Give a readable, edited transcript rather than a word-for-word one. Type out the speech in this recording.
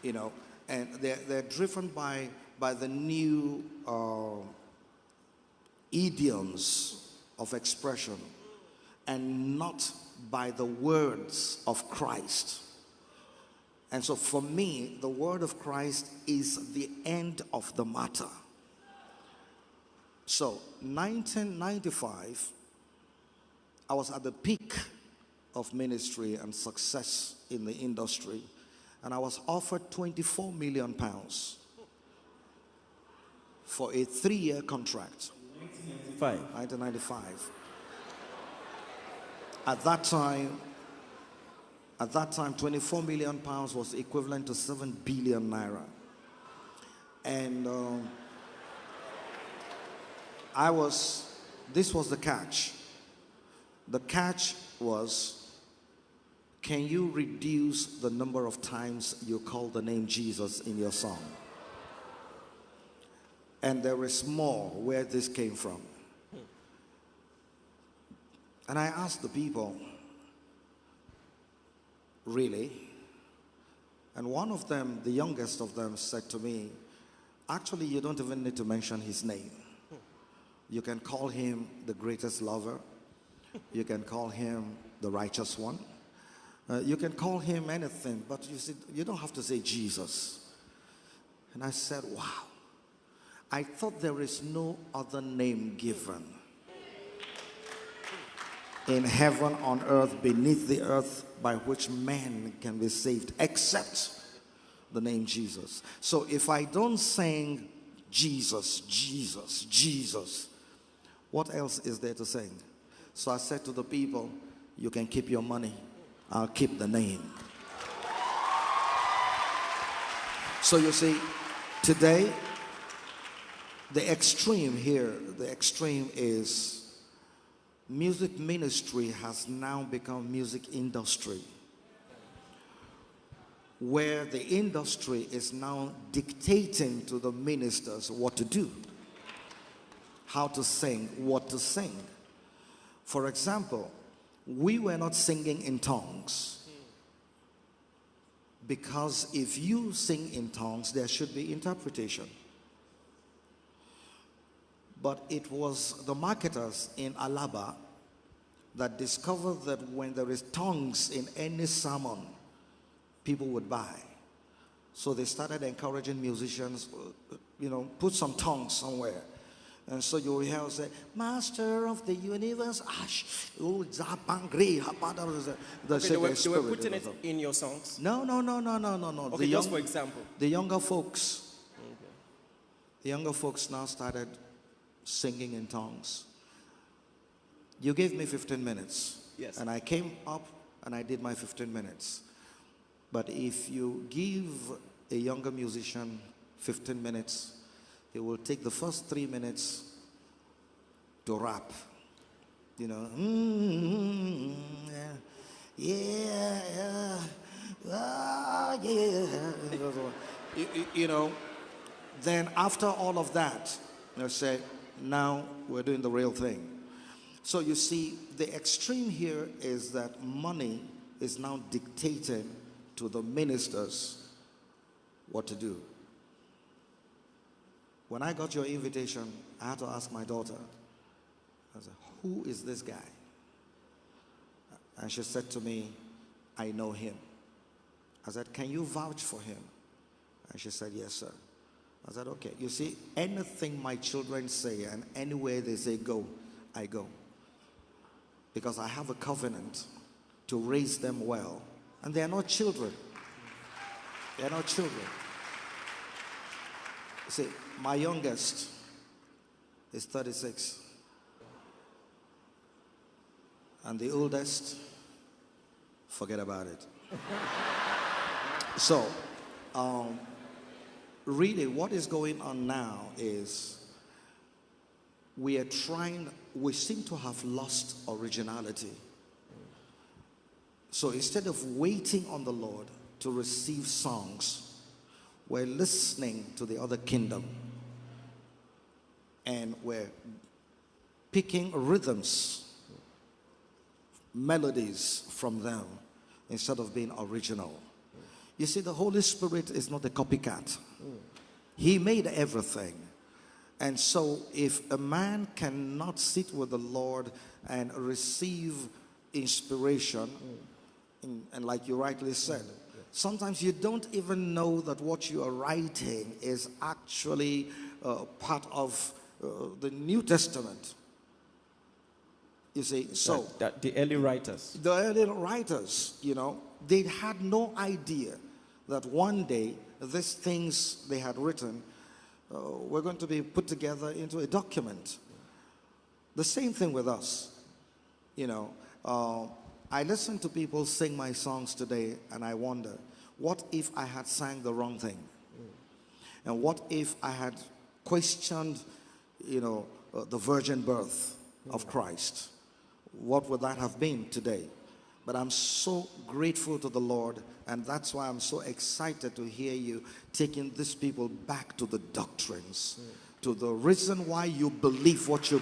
you know, and they're driven by the new idioms of expression and not by the words of Christ. And so for me, the word of Christ is the end of the matter. So 1995, I was at the peak of ministry and success in the industry, and I was offered 24 million pounds for a 3-year contract. 1995. At that time, 24 million pounds was equivalent to 7 billion naira. And this was the catch. The catch was, can you reduce the number of times you call the name Jesus in your song? And there is more where this came from. And I asked the people, really? And one of them, the youngest of them, said to me, actually, you don't even need to mention his name. You can call him the greatest lover. You can call him the righteous one. You can call him anything, but you don't have to say Jesus. And I said, wow. I thought there is no other name given in heaven, on earth, beneath the earth, by which man can be saved, except the name Jesus. So if I don't sing Jesus, Jesus, Jesus, what else is there to sing? So I said to the people, you can keep your money, I'll keep the name. So you see, today, the extreme here, the extreme is music ministry has now become music industry, where the industry is now dictating to the ministers what to do, how to sing, what to sing. For example, we were not singing in tongues, because if you sing in tongues, there should be interpretation. But it was the marketers in Alaba that discovered that when there is tongues in any sermon, people would buy. So they started encouraging musicians, put some tongues somewhere. And so you will hear say, Master of the universe, they were putting it in your songs? No. Okay, just for example. The younger folks now started singing in tongues. You gave me 15 minutes. Yes. And I came up and I did my 15 minutes. But if you give a younger musician 15 minutes, he will take the first 3 minutes to rap. Then after all of that, they'll say, now we're doing the real thing. So you see, the extreme here is that money is now dictating to the ministers what to do. When I got your invitation, I had to ask my daughter, I said, who is this guy? And she said to me, I know him. I said, can you vouch for him? And she said, yes, sir. I said, okay. You see, anything my children say and anywhere they say go, I go. Because I have a covenant to raise them well. And they are not children. They are not children. See, my youngest is 36. And the oldest, forget about it. So, really what is going on now is we seem to have lost originality. So instead of waiting on the Lord to receive songs, we're listening to the other kingdom. And we're picking rhythms, melodies from them instead of being original. You see, the Holy Spirit is not a copycat. He made everything. And so if a man cannot sit with the Lord and receive inspiration, and like you rightly said, sometimes you don't even know that what you are writing is actually part of the New Testament. You see, so that the early writers, you know, they had no idea that one day these things they had written were going to be put together into a document. The same thing with us. You know, I listen to people sing my songs today, and I wonder, what if I had sang the wrong thing? And what if I had questioned, you know, the virgin birth of Christ? What would that have been today? But I'm so grateful to the Lord, and that's why I'm so excited to hear you taking these people back to the doctrines, to the reason why you believe what you